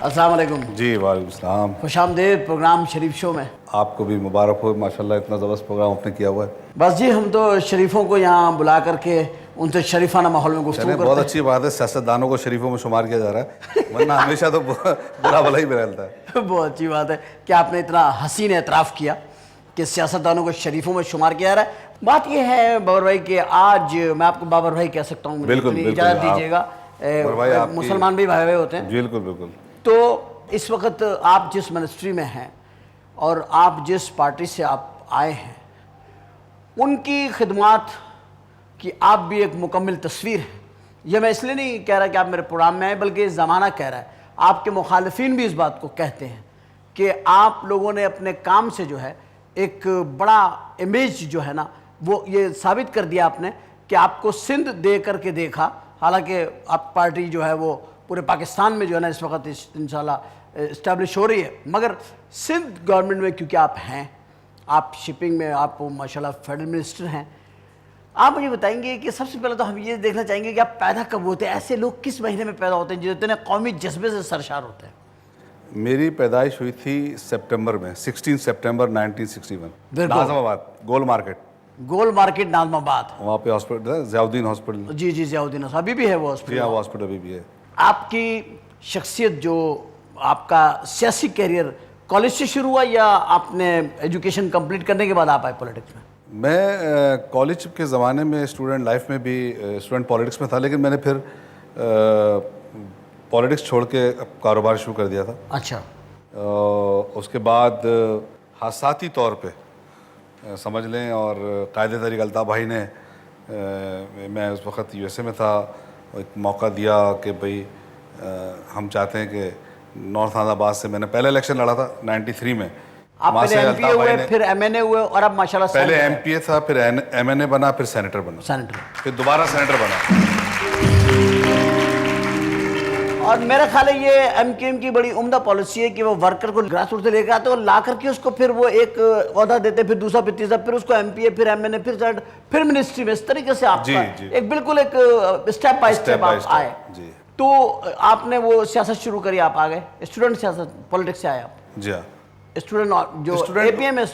अस्सलाम वालेकुम। जी वालेकुम सलाम। खुशामदीद प्रोग्राम शरीफ शो में। आपको भी मुबारक हो, माशाल्लाह इतना ज़बरदस्त प्रोग्राम आपने किया हुआ है। बस जी, हम तो शरीफों को यहाँ बुला करके उनसे शरीफाना माहौल में गुफ्तगू चलिए, करते बहुत हैं। अच्छी बात है, सियासतदानों को शरीफों में शुमार किया जा रहा है, वरना हमेशा तो बुरा भला ही में रहता है। बहुत अच्छी बात है कि आपने इतना हसीन एतराफ़ किया कि सियासतदानों को शरीफों में शुमार किया जा रहा है। बात यह है बाबर भाई कि आज मैं आपको बाबर भाई कह सकता हूँ, मुझे बिल्कुल, इतनी बिल्कुल, इजाज़त आप- दीजिएगा। बाबर भाई, आपकी- मुसलमान भी भाई भाई होते हैं। बिल्कुल बिल्कुल। तो इस वक्त आप जिस मिनिस्ट्री में हैं और आप जिस पार्टी से आप आए हैं, उनकी खिदमात की आप भी एक मुकम्मल तस्वीर है। यह मैं इसलिए नहीं कह रहा कि आप मेरे प्रोग्राम में आए, बल्कि ज़माना कह रहा है, आपके मुखालिफिन भी इस बात को कहते हैं कि आप लोगों ने अपने काम से जो है एक बड़ा इमेज जो है ना, वो ये साबित कर दिया आपने कि आपको सिंध दे करके देखा। हालांकि आप पार्टी जो है वो पूरे पाकिस्तान में जो है ना इस वक्त इंशाल्लाह इस्टेब्लिश हो रही है, मगर सिंध गवर्नमेंट में क्योंकि आप हैं, आप शिपिंग में, आप माशाल्लाह फेडरल मिनिस्टर हैं। आप मुझे बताएंगे कि सबसे पहले तो हम ये देखना चाहेंगे कि आप पैदा कब होते हैं, ऐसे लोग किस महीने में पैदा होते हैं जो इतने कौमी जज्बे से सरशार होते हैं? मेरी पैदाइश हुई थी सितंबर में, 16 सितंबर 1961, बिल्कुल। नाज़िमाबाद गोल मार्केट, गोल मार्केट नाज़िमाबाद। वहाँ पे हॉस्पिटल ज़ियाउद्दीन हॉस्पिटल। जी जी, ज़ियाउद्दीन अभी भी है वो जी हॉस्पिटल। हाँ, वो हॉस्पिटल अभी भी है। आपकी शख्सियत, जो आपका सियासी कैरियर कॉलेज से शुरू हुआ या आपने एजुकेशन कंप्लीट करने के बाद आप आए पॉलिटिक्स में? मैं कॉलेज के ज़माने में स्टूडेंट लाइफ में भी स्टूडेंट पॉलिटिक्स में था, लेकिन मैंने फिर पॉलिटिक्स छोड़ के कारोबार शुरू कर दिया था। अच्छा। उसके बाद हादसाती तौर पे समझ लें, और कायदे तरीक अल्ताफ़ भाई ने मैं उस वक़्त यूएसए में था, एक मौका दिया कि भाई हम चाहते हैं कि नॉर्थ नाज़िमाबाद से, मैंने पहले इलेक्शन लड़ा था 93 में। आप वहाँ पहले से एमपीए अल्ताफ़ हुए, भाई ने, फिर एमएनए हुए और अब माशाल्लाह पहले सेनेटर एमपीए था, फिर एमएनए बना, फिर सेनेटर बना, सेनेटर। फिर दोबारा सेनेटर बना। और मेरा ख्याल है ये एमक्यूएम की बड़ी उम्दा पॉलिसी है कि वो वर्कर को ग्रास रूट से लेकर आते और ला करके उसको फिर वो एक ओहदा देते, फिर दूसरा, फिर तीसरा, फिर उसको एमपीए, फिर एमएनए, फिर सेनेटर, फिर मिनिस्ट्री में। इस तरीके से आप जी, जी। एक बिल्कुल एक स्टेप बाय स्टेप आप आए। जी तो आपने वो सियासत शुरू करी, आप आ गए स्टूडेंट सियासत, पॉलिटिक्स से आए आप जी हाँ। स्टूडेंट जो स्टूडेंट- एपीएम में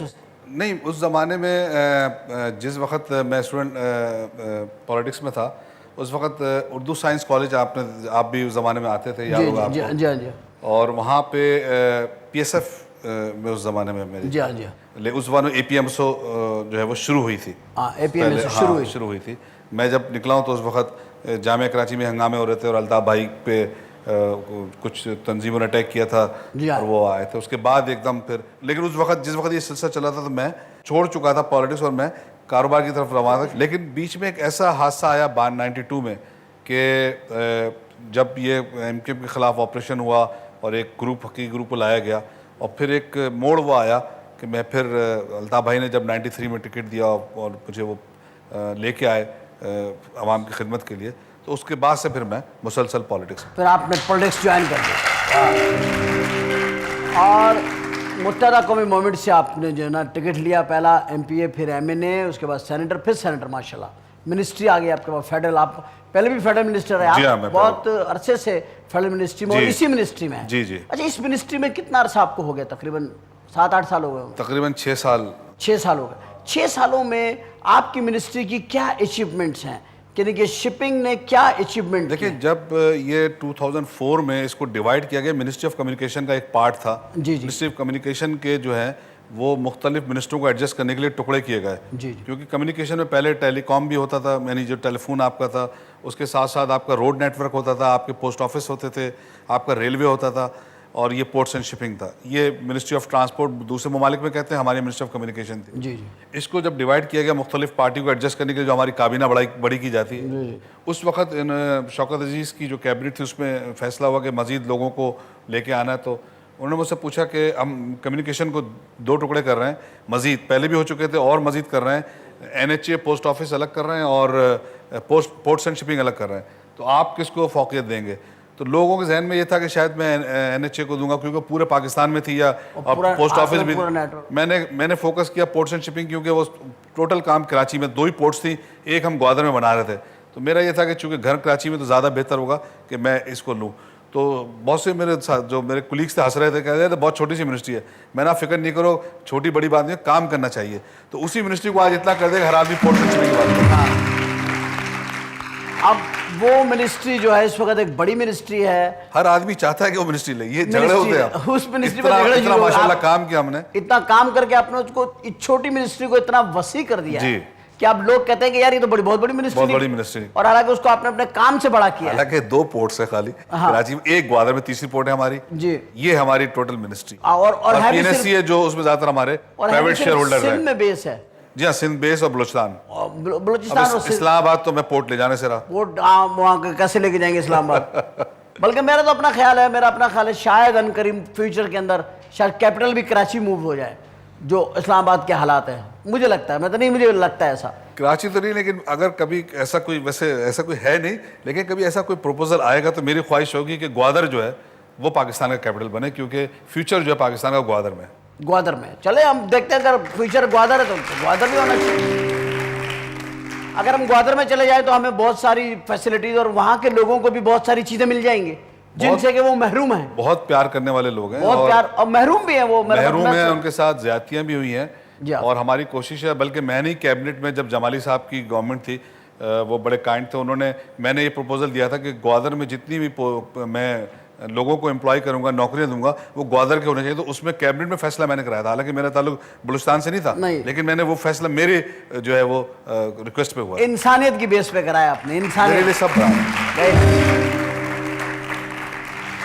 नहीं, उस ज़माने में जिस वक्त मैं स्टूडेंट पॉलिटिक्स में था, उस वक्त उर्दू साइंस कॉलेज, आप भी उस ज़माने में आते थे, याद होगा जी आपको। जी हाँ जी और वहाँ पे पीएसएफ में उस ज़माने में मेरी, जी हाँ जी उस ज़माने एपीएमसो जो है वो शुरू हुई थी। हाँ, एपीएम पहले, से हाँ, शुरू हुई थी। मैं जब निकला हूँ तो उस वक्त जामिया कराची में हंगामे हो रहे थे और अल्ताफ़ भाई पे कुछ तंजीमों ने अटैक किया था जी हाँ। और वो आए थे। उसके बाद एकदम फिर, लेकिन उस वक्त जिस वक्त ये सिलसिला चला था तो मैं छोड़ चुका था पॉलिटिक्स और मैं कारोबार की तरफ रवाना था। लेकिन बीच में एक ऐसा हादसा आया 92 में कि जब ये एमक्यूएम के ख़िलाफ़ ऑपरेशन हुआ और एक ग्रुप को लाया गया, और फिर एक मोड़ वो आया कि मैं फिर अल्ताफ़ भाई ने जब 93 में टिकट दिया और मुझे वो लेके आए आवाम की खिदमत के लिए, तो उसके बाद से फिर मैं मुसलसल पॉलिटिक्स में। फिर आपने पॉलिटिक्स ज्वाइन कर दिया और मुत्तहदा कौमी मूवमेंट से आपने जो है ना टिकट लिया, पहला एमपीए, फिर एमएनए, उसके बाद सेनेटर, फिर सेनेटर, माशाल्लाह मिनिस्ट्री आ गई आपके पास फेडरल। आप पहले भी फेडरल मिनिस्टर है, जी हाँ, आप मैं बहुत अरसे से फेडरल मिनिस्ट्री में और जी। इसी मिनिस्ट्री में हैं। जी जी। अच्छा, इस मिनिस्ट्री में कितना अरसा आपको हो गया? तकरीबन 7-8 साल हो गए होंगे। तकरीबन 6 साल। 6 साल हो गए। 6 सालों में आपकी मिनिस्ट्री की क्या अचीवमेंट्स हैं, यानी कि शिपिंग ने क्या अचीवमेंट? देखिए, जब ये 2004 में इसको डिवाइड किया गया, मिनिस्ट्री ऑफ कम्युनिकेशन का एक पार्ट था। जी जी मिनिस्ट्री ऑफ कम्युनिकेशन के जो है वो मुख्तलिफ मिनिस्टरों को एडजस्ट करने के लिए टुकड़े किए गए। जी जी। क्योंकि कम्युनिकेशन में पहले टेलीकॉम भी होता था, यानी जो टेलीफोन आपका था, उसके साथ साथ आपका रोड नेटवर्क होता था, आपके पोस्ट ऑफिस होते थे, आपका रेलवे होता था, और ये पोर्ट्स एंड शिपिंग था। ये मिनिस्ट्री ऑफ ट्रांसपोर्ट दूसरे ममालिक में कहते हैं, हमारी मिनिस्ट्री ऑफ कम्युनिकेशन थी। जी जी इसको जब डिवाइड किया गया मुख्तलिफ पार्टी को एडजस्ट करने के लिए, जो हमारी काबीना बड़ी की जाती है, उस वक्त शौकत अजीज़ की जो कैबिनेट थी उसमें फैसला हुआ कि मज़ीद लोगों को लेके आना है। तो उन्होंने मुझसे पूछा कि हम कम्युनिकेशन को 2 टुकड़े कर रहे हैं, मज़ीद पहले भी हो चुके थे और मज़ीद कर रहे हैं, एनएचए पोस्ट ऑफिस अलग कर रहे हैं और पोर्ट्स एंड शिपिंग अलग कर रहे हैं, तो आप किसको फ़ौक़ियत देंगे? तो लोगों के जहन में ये था कि शायद मैं एनएचए को दूंगा, क्योंकि पूरे पाकिस्तान में थी, या और पोस्ट ऑफिस भी। मैंने फोकस किया पोर्ट्स एंड शिपिंग, क्योंकि वो टोटल काम कराची में 2 ही पोर्ट्स थी, एक हम ग्वादर में बना रहे थे। तो मेरा ये था कि चूँकि घर कराची में तो ज़्यादा बेहतर होगा कि मैं इसको लूँ। तो बहुत से मेरे साथ जो मेरे कुलीग्स थे हंस रहे थे, कह रहे थे बहुत छोटी सी मिनिस्ट्री है। मैंने आप फिक्र नहीं करो, छोटी बड़ी बात नहीं है, काम करना चाहिए। तो उसी मिनिस्ट्री को आज इतना कर देगा हर आदमी पोर्ट में चलने की बात करता है। अब वो मिनिस्ट्री जो है इस वक्त एक बड़ी मिनिस्ट्री है, हर आदमी चाहता है कि वो मिनिस्ट्री ले, ये झगड़े होते हैं। उस मिनिस्ट्री में इतना झगड़े शुरू हो गए। माशाल्लाह काम किया हमने, इतना काम करके आपने उसको इस छोटी मिनिस्ट्री को इतना वसी कर दिया जी। है कि अब लोग कहते हैं कि यार ये तो बहुत बड़ी मिनिस्ट्री, बहुत बड़ी मिनिस्ट्री। और हालांकि उसको आपने अपने काम से बड़ा किया है। हालांकि 2 पोर्ट्स है खाली कराची में, एक ग्वादर में, तीसरी पोर्ट है हमारी जी। ये हमारी टोटल मिनिस्ट्री। और है भी PNSC है जो उसमें ज्यादातर हमारे प्राइवेट शेयर होल्डर सिंध है। में बेस है। जी हाँ, सिंध बेस और बलूचिस्तान। बलूचिस्तान और सिंध। इस्लामाबाद तो मैं पोर्ट ले जाने से रहा। वोट वहाँ कैसे लेके जाएंगे इस्लामाबाद? बल्कि मेरा तो अपना ख्याल है, मेरा अपना ख्याल है शायद अनकरीब फ्यूचर के अंदर शायद कैपिटल भी कराची मूव हो जाए, जो इस्लामाबाद के हालात है। मुझे लगता है, मैं तो नहीं, मुझे लगता है ऐसा। कराची तो नहीं, लेकिन अगर कभी ऐसा कोई, वैसे ऐसा कोई है नहीं, लेकिन कभी ऐसा कोई प्रपोजल आएगा तो मेरी ख्वाहिश होगी कि ग्वादर जो है वो पाकिस्तान का कैपिटल बने, क्योंकि फ्यूचर जो है पाकिस्तान का ग्वादर में। ग्वादर में चले, हम देखते हैं अगर फ्यूचर ग्वादर है तो ग्वादर भी होना चाहिए। अगर हम ग्वादर में चले जाए तो हमें बहुत सारी फैसिलिटीज और वहाँ के लोगों को भी बहुत सारी चीजें मिल जाएंगी जिनसे कि वो महरूम हैं। बहुत प्यार करने वाले लोग हैं, बहुत प्यार, और महरूम भी हैं वो। महरूम हैं, उनके साथ ज्यादतियां भी हुई हैं। जी हाँ। और हमारी कोशिश है, बल्कि मैंने ही कैबिनेट में जब जमाली साहब की गवर्नमेंट थी, वो बड़े काइंड थे, मैंने ये प्रपोजल दिया था कि ग्वादर में जितनी भी मैं लोगों को एम्प्लॉय करूंगा, नौकरियां दूंगा, वो ग्वादर के होने चाहिए। तो उसमें कैबिनेट में फैसला मैंने कराया था। हालांकि मेरा ताल्लुक बलूचिस्तान से नहीं था, लेकिन मैंने वो फैसला मेरे जो है वो रिक्वेस्ट पे हुआ। इंसानियत की बेस पे कराया आपने, इंसानियत सब बराबर।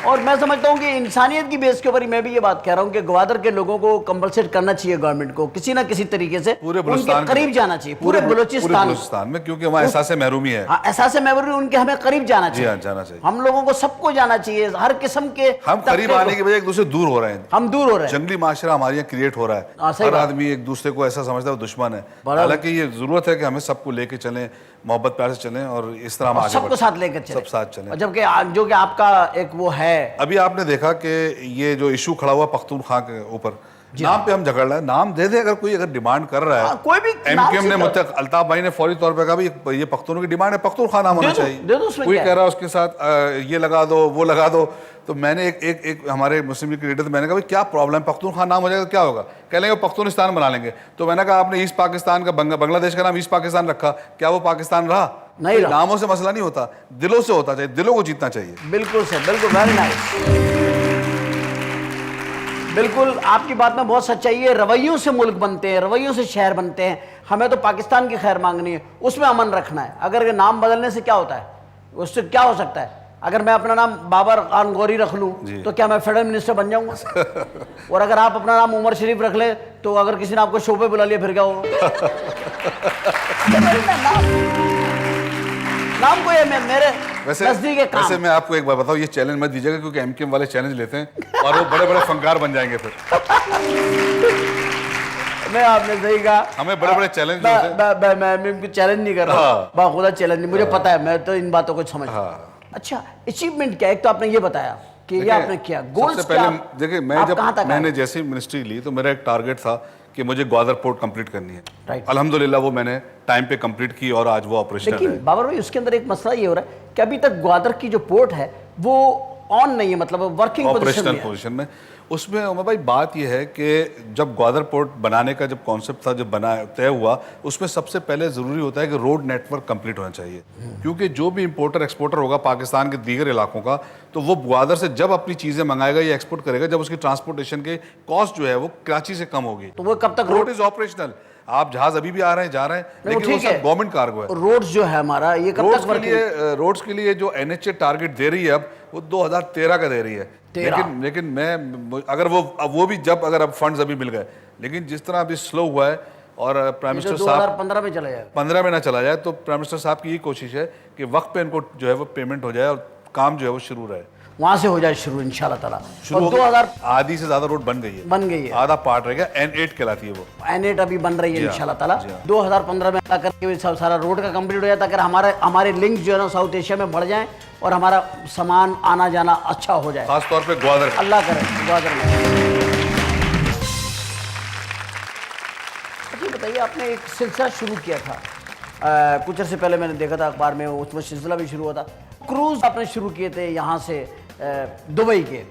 और मैं समझता हूँ कि इंसानियत की बेस के ऊपर ही मैं भी ये बात कह रहा हूँ कि ग्वादर के लोगों को कंपलसेट करना चाहिए गवर्नमेंट को, किसी ना किसी तरीके से पूरे बलूचिस्तान करीब जाना चाहिए, पूरे बलूचिस्तान में, क्योंकि वहाँ एहसास महरूमी है। हाँ, एहसास महरूमी, उनके हमें करीब जाना चाहिए। हाँ, जाना चाहिए। हम लोगों को सबको जाना चाहिए, हर किस्म के। हम करीब आने की बजाय एक दूसरे दूर हो रहे हैं, हम दूर हो रहे हैं। जंगली माशरा हमारे यहाँ क्रिएट हो रहा है। हर आदमी एक दूसरे को ऐसा समझता है वो दुश्मन है। हालांकि ये जरूरत है कि हमें सबको लेके चलें, मोहब्बत प्यार से चलें, और इस तरह हम आगे सबको साथ लेकर चलें, सब साथ चलें। जबकि जो कि आपका एक वो है, अभी आपने देखा कि ये जो इशू खड़ा हुआ पख्तूनख्वा के ऊपर, नाम पे हम झगड़ रहे हैं। नाम दे दे, अगर डिमांड कर रहा है, कोई भी MKM ने मुझे, अल्ताफ भाई ने फौरी तौर पे कहा ये पख्तूनों की डिमांड है, पख्तूनख्वा नाम होना चाहिए। कोई कह रहा है उसके साथ ये लगा दो, वो लगा दो। तो मैंने एक हमारे मुस्लिम लीग के लीडर, मैंने कहा भाई क्या प्रॉब्लम है, पख्तूनख्वा नाम हो जाएगा तो क्या होगा? कह लेंगे पख्तूनिस्तान बना लेंगे। तो मैंने कहा आपने ईस्ट पाकिस्तान का, बांग्लादेश का नाम ईस्ट पाकिस्तान रखा, क्या वो पाकिस्तान रहा? नहीं रहा। नामों से मसला नहीं होता, दिलों से होता चाहिए, दिलों को जीतना चाहिए। बिल्कुल सर, बिल्कुल, वेरी नाइस। बिल्कुल आपकी बात में बहुत सच्चाई है। रवैयों से मुल्क बनते हैं, रवैयों से शहर बनते हैं। हमें तो पाकिस्तान की खैर मांगनी है, उसमें अमन रखना है। अगर नाम बदलने से क्या होता है, उससे क्या हो सकता है? अगर मैं अपना नाम बाबर खान गौरी रख लूं तो क्या मैं फेडरल मिनिस्टर बन जाऊंगा? और अगर आप अपना नाम उमर शरीफ रख ले तो अगर किसी ने आपको शो पे बुला लिया फिर क्या होगा? नाम को ये मेरे नजदीक है काम। वैसे मैं आपको एक बात बताऊं, ये चैलेंज मत दीजिएगा, क्योंकि MKM वाले चैलेंज लेते हैं और वो बड़े बड़े फनकार बन जाएंगे फिर। मैं आपने सही कहा, हमें बड़े बड़े चैलेंज मैं चैलेंज नहीं कर रहा, बाखुदा चैलेंज नहीं, मुझे पता है, मैं तो इन बातों को समझता हूं। अच्छा, अचीवमेंट क्या? एक तो आपने ये बताया कि ये आपने किया, गोल्स सबसे पहले देखिए, मैंने जैसे ही मिनिस्ट्री ली तो मेरा एक टारगेट था कि मुझे ग्वादर पोर्ट कंप्लीट करनी है। अल्हम्दुलिल्लाह वो मैंने टाइम पे कंप्लीट की और आज वो ऑपरेशनल है। लेकिन बाबर भाई, उसके अंदर एक मसला ये हो रहा है कि अभी तक ग्वादर की जो पोर्ट है वो ऑन नहीं है, मतलब वर्किंग ऑपरेशनल पोजीशन में। उसमें उमर भाई बात यह है कि जब ग्वादर पोर्ट बनाने का जब कॉन्सेप्ट था, जब बना तय हुआ, उसमें सबसे पहले ज़रूरी होता है कि रोड नेटवर्क कंप्लीट होना चाहिए। क्योंकि जो भी इंपोर्टर एक्सपोर्टर होगा पाकिस्तान के दीगर इलाकों का, तो वो ग्वादर से जब अपनी चीज़ें मंगाएगा या एक्सपोर्ट करेगा, जब उसकी ट्रांसपोर्टेशन के कॉस्ट जो है वो कराची से कम होगी। तो वो कब तक रोड इज ऑपरेशनल? आप जहाज अभी भी आ रहे हैं, जा रहे हैं, लेकिन वो सब गवर्नमेंट कार्गो है। रोड्स जो है हमारा, ये कब तक वर्किंग? रोड्स के लिए जो NHA टारगेट दे रही है अब, वो 2013 का दे रही है। लेकिन मैं अगर वो भी जब अगर अब फंड्स अभी मिल गए, लेकिन जिस तरह अभी स्लो हुआ है और प्राइम मिनिस्टर साहब 2015 में चला जाए, 15 में ना चला जाए, तो प्राइम मिनिस्टर साहब की ये कोशिश है कि वक्त पे इनको जो है वो पेमेंट हो जाए और काम जो है वो शुरू रहे, वहां से हो जाए शुरू इंशाल्लाह ताला। शुरू 2000 आधी से ज्यादा रोड बन गई है, आधा पार्ट रह गया। N8 कहलाती है वो, N8 अभी बन रही है इंशाल्लाह ताला। 2015 में आकर के सारा रोड का कंप्लीट हो जाता है, अगर हमारे लिंक जो है ना साउथ एशिया में बढ़ जाएं और हमारा सामान आना जाना अच्छा हो जाए, खास तौर पे ग्वादर, अल्लाह करे ग्वादर में। बताइए, आपने एक सिलसिला शुरू किया था कुछ अर्से पहले, मैंने देखा था अखबार में, उसमें सिलसिला भी शुरू हुआ था। क्रूज आपने शुरू किए थे यहाँ से दुबई के,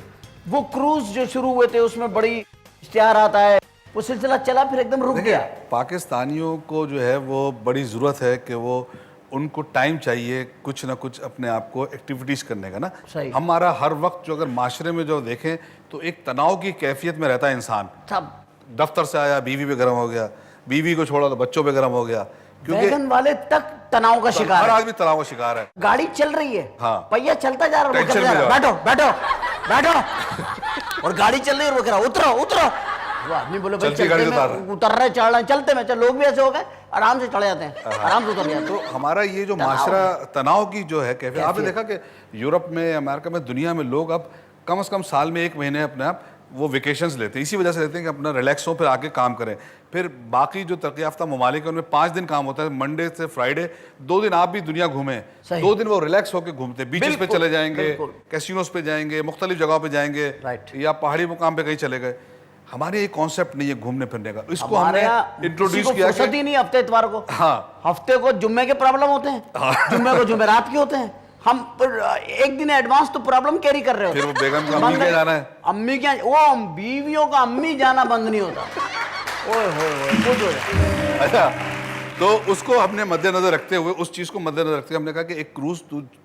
वो क्रूज जो शुरू हुए थे उसमें बड़ी इश्तिहार आता है, वो सिलसिला चला फिर एकदम रुक गया। पाकिस्तानियों को जो है वो बड़ी ज़रूरत है कि वो उनको टाइम चाहिए कुछ ना कुछ अपने आप को एक्टिविटीज़ करने का ना। सही। हमारा हर वक्त जो अगर माशरे में जो देखें तो एक तनाव की कैफियत में रहता है इंसान। सब दफ्तर से आया बीवी पे गर्म हो गया, बीवी को छोड़ा तो बच्चों पे गर्म हो गया, क्योंकि वैगन वाले तक तनाव का शिकार हर है। आदमी तनाव का शिकार है। गाड़ी चल रही है, हाँ। पहिया चलता जा रहा है, वो टेंशन कहता जा में रहा है, जाओ। बैठो बैठो बैठो और गाड़ी चल रही है और वो कह रहा है, उतरो उतरो। वो आदमी बोले भाई चलती गाड़ी चलते उतार में उतर रहे चढ़ रहे चलते में, चल लोग भी ऐसे हो गए आराम से चढ़ जाते हैं, आराम से उतर जाते तो हैं। हमारा ये जो माशरा तनाव की जो है कैफियत, आपने देखा कि यूरोप में, अमेरिका में, दुनिया में लोग अब कम से कम साल में 1 महीने अपने आप वो वेकेशंस लेते हैं, इसी वजह से लेते हैं कि अपना रिलैक्स हो, फिर आके काम करें। फिर बाकी जो तरक्की याफ्ता ममालिक है उनमें 5 दिन काम होता है, मंडे से फ्राइडे, 2 दिन आप भी दुनिया घूमें, सही। 2 दिन वो रिलैक्स होकर घूमते, बीचेस पे बिल्कुल, चले जाएंगे, बिल्कुल। कैसीनोस पे जाएंगे, मुख्तलिफ जगहों पे जाएंगे, राइट। या पहाड़ी मुकाम पे कहीं चले गए। हमारे ये कॉन्सेप्ट नहीं है घूमने फिरने का, इसको हमारे हमने यहाँ इंट्रोड्यूस किसी को किया फुर्सत ही नहीं हफ्ते इतवार को। हाँ। हफ्ते को जुम्मे के प्रॉब्लम होते हैं, जुम्मे को जुमेरात के होते हैं, हम एक दिन एडवांस तो प्रॉब्लम कैरी कर रहे हो। फिर वो बेगम को अम्मी के जाना है, अम्मी क्या, वो बीवियों का अम्मी जाना बंद नहीं होता। ओए होए कुछ हो जाए। अच्छा, तो उसको हमने मद्देनजर रखते हुए, उस चीज़ को मद्देनजर रखते हुए हमने कहा कि एक क्रूज़,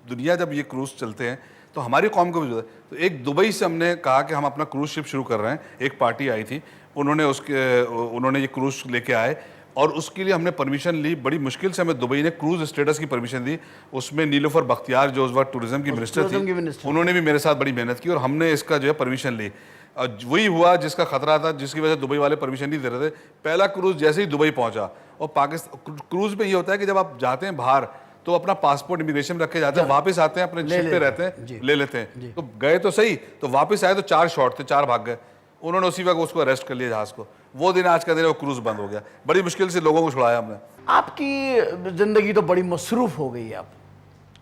दुनिया जब ये क्रूज़ चलते हैं तो हमारी कौम को भी जरूरत है। तो एक दुबई से हमने कहा कि हम अपना क्रूज़ शिप शुरू कर रहे हैं। एक पार्टी आई थी, उन्होंने ये क्रूज़ लेके आए और उसके लिए हमने परमिशन ली, बड़ी मुश्किल से हमें दुबई ने क्रूज़ स्टेटस की परमिशन दी। उसमें नीलूफर बख्तियार जो उस वक्त टूरिज्म की मिनिस्टर थी, उन्होंने भी मेरे साथ बड़ी मेहनत की और हमने इसका जो है परमिशन ली। और वही हुआ जिसका खतरा था, जिसकी वजह से दुबई वाले परमिशन नहीं दे रहे थे। पहला क्रूज़ जैसे ही दुबई पहुंचा, और पाकिस्तान क्रूज़ में ये होता है कि जब आप जाते हैं बाहर तो अपना पासपोर्ट इमिग्रेशन रख के जाते हैं, वापस आते हैं अपने शिप पे रहते हैं, ले लेते हैं। तो गए तो सही, तो वापस आए तो 4 शॉट थे, 4 भाग गए। उन्होंने उसी वक्त उसको अरेस्ट कर लिया जहाज को। वो दिन आज का दिन वो क्रूज़ बंद हो गया। बड़ी मुश्किल से लोगों को छुड़ाया हमने। आपकी जिंदगी तो बड़ी मसरूफ हो गई है। अब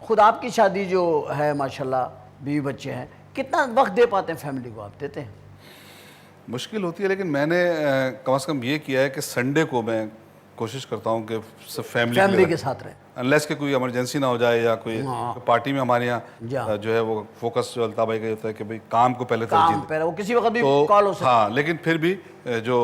खुद आपकी शादी जो है माशाल्लाह, बीवी बच्चे हैं, कितना वक्त दे पाते हैं फैमिली को? आप देते हैं? मुश्किल होती है, लेकिन मैंने कम से कम ये किया है कि संडे को मैं कोशिश करता हूँ कि सब फैमिली के साथ रहे, अनलेस कि कोई इमरजेंसी ना हो जाए या कोई पार्टी में हमारे यहाँ जो है वो फोकस जो अल्ताफ भाई का होता है कि भाई काम को पहले काम पहले, वो किसी वक्त भी कॉल हो सकता है। हाँ, लेकिन फिर भी जो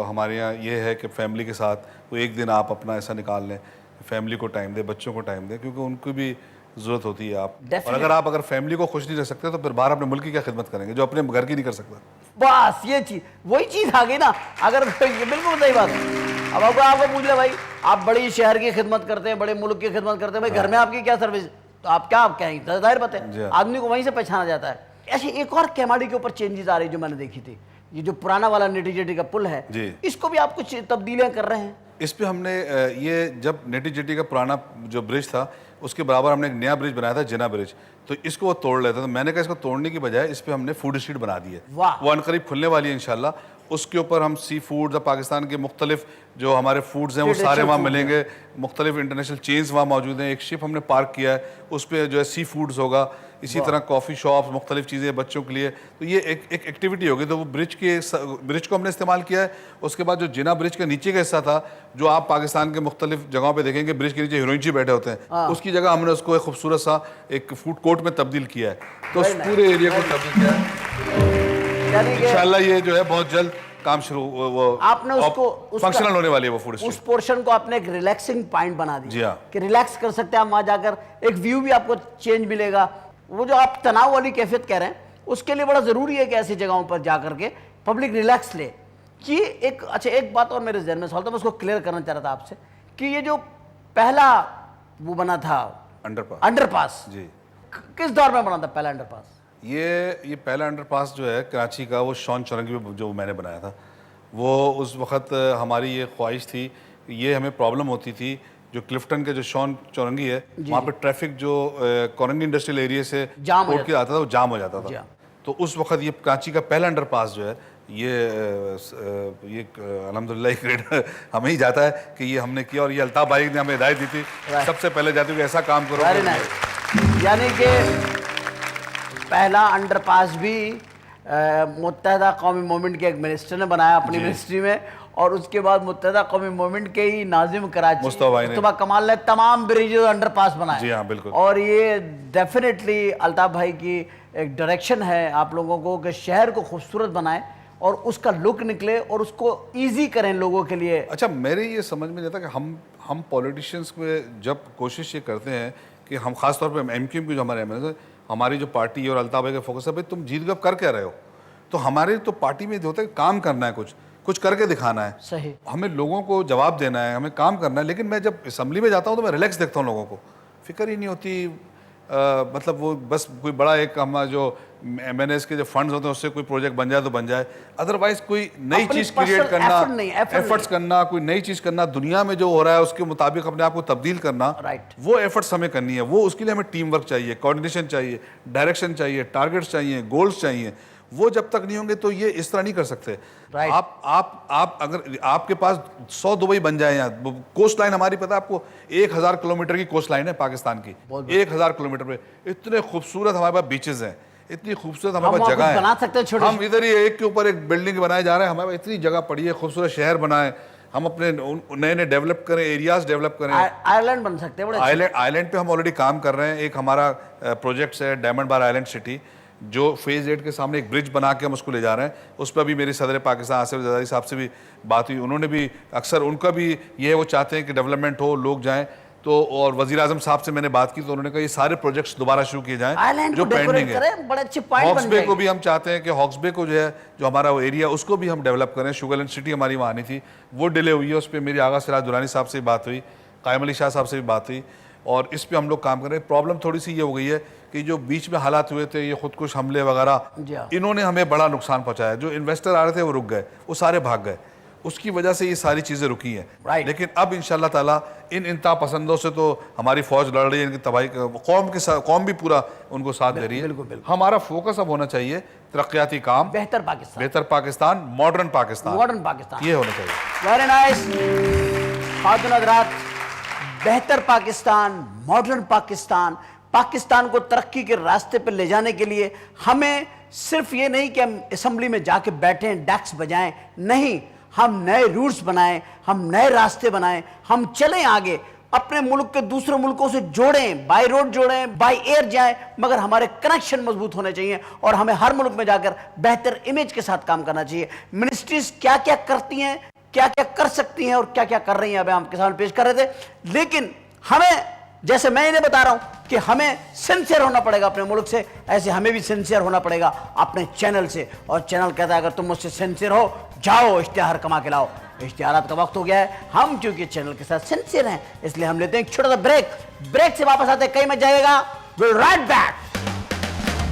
हमारे यहाँ ये है कि फैमिली के साथ वो एक दिन आप अपना ऐसा निकाल लें, फैमिली को टाइम दें, बच्चों को टाइम दें, क्योंकि उनको भी ज़रूरत होती है आप। और अगर फैमिली को खुश नहीं रख सकते तो फिर बाहर अपने मुल्क की क्या खिदमत करेंगे जो अपने घर की नहीं कर सकता। बस ये चीज, वही चीज आ गई ना। अगर ये बिल्कुल सही बात है। अब आपको पूछ ले भाई, आप बड़ी शहर की खिदमत करते हैं, बड़े मुल्क की खिदमत करते हैं, भाई घर में आपकी क्या सर्विस, तो आप क्या कहेंगे? जाहिर बात है आदमी को वहीं से पहचाना जाता है। ऐसे एक और कैमाडी के ऊपर चेंजेस आ रही जो मैंने देखी थी, ये जो पुराना वाला नेटी जेटी का पुल है, इसको भी आप कुछ तब्दीलियां कर रहे हैं? इस पे हमने ये जब नेटी जेटी का पुराना जो ब्रिज था उसके बराबर हमने एक नया ब्रिज बनाया था, जिना ब्रिज, तो इसको वो तोड़ लेता, तो मैंने कहा इसको तोड़ने की बजाय इस पे हमने फूड स्ट्रीट बना दी है। वो अनकरीब खुलने वाली है इंशाल्लाह। उसके ऊपर हम सी फूड्स, पाकिस्तान के मुख्तलिफ जो हमारे फूड्स हैं वो सारे वहाँ मिलेंगे। मुख्तलिफ इंटरनेशनल चेन्स वहाँ मौजूद हैं। एक शिप हमने पार्क किया है, उस पर जो है सी फूड्स होगा, इसी तरह कॉफ़ी शॉप्स, मुख्तलिफ चीज़ें बच्चों के लिए। तो ये एक एक्टिविटी होगी। तो वो ब्रिज को हमने इस्तेमाल किया है। उसके बाद जो जिना ब्रिज का नीचे का हिस्सा था, जो आप पाकिस्तान के मुख्तलिफ जगहों पे देखेंगे ब्रिज के नीचे हीरोइनची बैठे होते हैं, उसकी जगह हमने उसको एक खूबसूरत सा एक फूड कोर्ट में तब्दील किया है। तो उस पूरे एरिया को तब्दील किया है। इंशाल्लाह ये जो है बहुत जल्द काम शुरू, वो आपने उसको फंक्शनल होने वाली है वो फूड स्ट्रीट। उस पोर्शन को आपने एक रिलैक्सिंग पॉइंट बना दिया। जी हाँ, कि रिलैक्स कर सकते हैं आप वहां जाकर, एक व्यू भी आपको चेंज मिलेगा। वो जो आप तनाव वाली कैफियत कह रहे हैं, उसके लिए बड़ा जरूरी है कि ऐसी जगहों पर जाकर के पब्लिक रिलैक्स ले। कि एक अच्छा, एक बात और मेरे जहन में सवाल था, मैं उसको क्लियर करना चाह रहा था आपसे, कि ये जो पहला वो बना था अंडरपास जी, किस दौर में बना था पहला अंडरपास? ये पहला अंडरपास जो है कराची का, वो शॉन चौरंगी में जो मैंने बनाया था। वो उस वक़्त हमारी ये ख्वाहिश थी, ये हमें प्रॉब्लम होती थी जो क्लिफ्टन के जो शॉन चौरंगी है, वहाँ पे ट्रैफिक जो कोरंगी इंडस्ट्रियल एरिया से रोड के आता था, वो जाम हो जाता था। तो उस वक़्त ये कराची का पहला अंडरपास जो है, ये अल्हम्दुलिल्लाह एक क्रेडिट हमें ही जाता है कि ये हमने किया, और ये अल्ताफ भाई ने हमें हिदायत दी थी सबसे पहले जाते हुए ऐसा काम करो। यानी कि पहला अंडरपास भी मुत्तहदा कौमी मूवमेंट के एक मिनिस्टर ने बनाया अपनी मिनिस्ट्री में, और उसके बाद मुत्तहदा कौमी मूवमेंट के ही नाजिम कराची मुस्तफा कमाल ने तमाम ब्रिजेज और अंडरपास बनाए। जी हाँ, बिल्कुल। और ये डेफिनेटली अल्ताफ भाई की एक डायरेक्शन है आप लोगों को कि शहर को खूबसूरत बनाएं और उसका लुक निकले और उसको इजी करें लोगों के लिए। अच्छा, मेरे ये समझ में नहीं आता कि हम पॉलिटिशियंस में जब कोशिश ये करते हैं कि हम खासतौर पर MQM की जो हमारे एमएलए, हमारी जो पार्टी है और अल्ताफ भाई का फोकस है, भाई तुम जीत गप कर क्या रहे हो? तो हमारे तो पार्टी में जो होता है काम करना है, कुछ करके दिखाना है, सही, हमें लोगों को जवाब देना है, हमें काम करना है। लेकिन मैं जब असम्बली में जाता हूँ तो मैं रिलैक्स देखता हूँ, लोगों को फिक्र ही नहीं होती। मतलब वो बस कोई बड़ा एक हमारा जो MNS के जो फंड्स होते हैं उससे कोई प्रोजेक्ट बन जाए तो बन जाए, अदरवाइज कोई नई चीज़ क्रिएट करना, एफर्ट्स करना, कोई नई चीज़ करना, दुनिया में जो हो रहा है उसके मुताबिक अपने आप को तब्दील करना, वो एफर्ट्स हमें करनी है। वो उसके लिए हमें टीम वर्क चाहिए, कोऑर्डिनेशन चाहिए, डायरेक्शन चाहिए, टारगेट्स चाहिए, गोल्स चाहिए। वो जब तक नहीं होंगे तो ये इस तरह नहीं कर सकते। आप अगर आपके पास 100 दुबई बन जाए, यहाँ कोस्ट लाइन हमारी पता है आपको 1000 किलोमीटर की कोस्ट लाइन है पाकिस्तान की, 1000 किलोमीटर पे इतने खूबसूरत हमारे पास बीचेस हैं, इतनी खूबसूरत हमारे पास जगह है, बना सकते हैं। हम इधर ही एक के ऊपर एक बिल्डिंग बनाए जा रहे हैं, हमारे पास इतनी जगह पड़ी है, खूबसूरत शहर बनाए, हम अपने नए नए डेवलप करें, एरियाज डेवलप करें। आइलैंड बन सकते हैं, आइलैंड पे हम ऑलरेडी काम कर रहे हैं। एक हमारा प्रोजेक्ट है डायमंड बार आइलैंड सिटी, जो फेज़ 8 के सामने एक ब्रिज बना के हम उसको ले जा रहे हैं। उस पर भी मेरे सदर पाकिस्तान आसिफ जरदारी साहब से भी बात हुई, उन्होंने भी अक्सर उनका भी ये वो चाहते हैं कि डेवलपमेंट हो, लोग जाएं। तो और वज़ीर आज़म साहब से मैंने बात की तो उन्होंने कहा ये सारे प्रोजेक्ट्स दोबारा शुरू किए जाएं जो पेंडिंग है। बड़े अच्छे पॉइंट हॉक्स बे को भी हम चाहते हैं कि हॉक्स बे को जो है, जो हमारा वो एरिया, उसको भी हम डेवलप करें। शुगरलैंड सिटी हमारी वहाँ आनी थी, वो डिले हुई है, उस पर मेरी आगा सिराज दुरानी साहब से भी बात हुई, कायम अली शाह साहब से भी बात हुई, और इस पे हम लोग काम कर रहे हैं। प्रॉब्लम थोड़ी सी ये हो गई है कि जो बीच में हालात हुए थे, ये खुदकुश हमले वगैरह, इन्होंने हमें बड़ा नुकसान पहुंचाया। जो इन्वेस्टर आ रहे थे वो रुक गए, वो सारे भाग गए, उसकी वजह से ये सारी चीज़ें रुकी हैं। लेकिन अब इंशाल्लाह ताला इन इंतहा पसंदों से तो हमारी फौज लड़ रही है, इनकी तबाही, कौम के साथ, कौम भी पूरा उनको साथ दे रही है। हमारा फोकस अब होना चाहिए तरक्याती काम, बेहतर पाकिस्तान, मॉडर्न पाकिस्तान, ये होना चाहिए। वेरी नाइस खातून हज़रात, बेहतर पाकिस्तान, मॉडर्न पाकिस्तान, पाकिस्तान को तरक्की के रास्ते पर ले जाने के लिए हमें सिर्फ ये नहीं कि हम असम्बली में जाके बैठें, डेस्क बजाएं, नहीं, हम नए रूट्स बनाएं, हम नए रास्ते बनाएं, हम चलें आगे, अपने मुल्क के दूसरे मुल्कों से जोड़ें, बाय रोड जोड़ें, बाय एयर जाएं, मगर हमारे कनेक्शन मजबूत होने चाहिए और हमें हर मुल्क में जाकर बेहतर इमेज के साथ काम करना चाहिए। मिनिस्ट्रीज क्या क्या करती हैं, क्या क्या कर सकती हैं और क्या क्या कर रही हैं, अभी हम आपके सामने पेश कर रहे थे। लेकिन हमें, जैसे मैं इन्हें बता रहा हूं कि हमें सिंसियर होना पड़ेगा अपने मुल्क से, ऐसे हमें भी सिंसियर होना पड़ेगा अपने चैनल से। और चैनल कहता है अगर तुम मुझसे सिंसियर हो, जाओ इश्तिहार कमा के लाओ। इश्तिहारात का वक्त हो गया है, हम क्योंकि चैनल के साथ सिंसियर हैं इसलिए हम लेते हैं एक छोटा सा ब्रेक से वापस आते हैं, कहीं मत जाइएगा, विल राइट बैक।